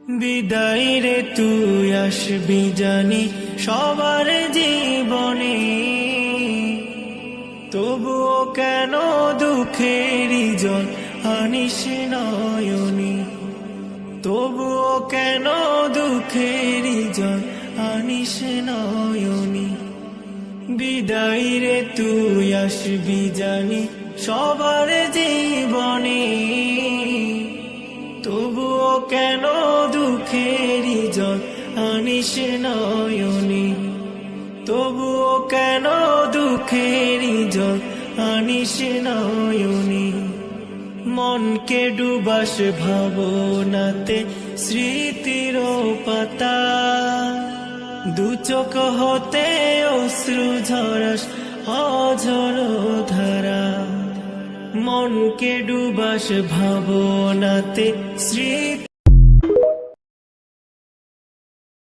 বিদায় রে তুই আসবি জানি সবার জীবনে, তবুও কেন দুঃখেরই জল আনিস নয়নে, তবুও কেন দুঃখেরই জল আনিস নয়নে। বিদায় রে তুই আসবি জানি সবার জীবনে, তবুও কেন দুঃখেরই জল আনিস নয়নে, তবুও কেন দুঃখেরই জল আনিস নয়নে। মনকে ডুবাস ভাবনাতে স্মৃতির পাতা, দু চোখ হতে অশ্রু ঝরাস অঝর ধারা। মনকে ডুবাস ভাবনাতে স্মৃতি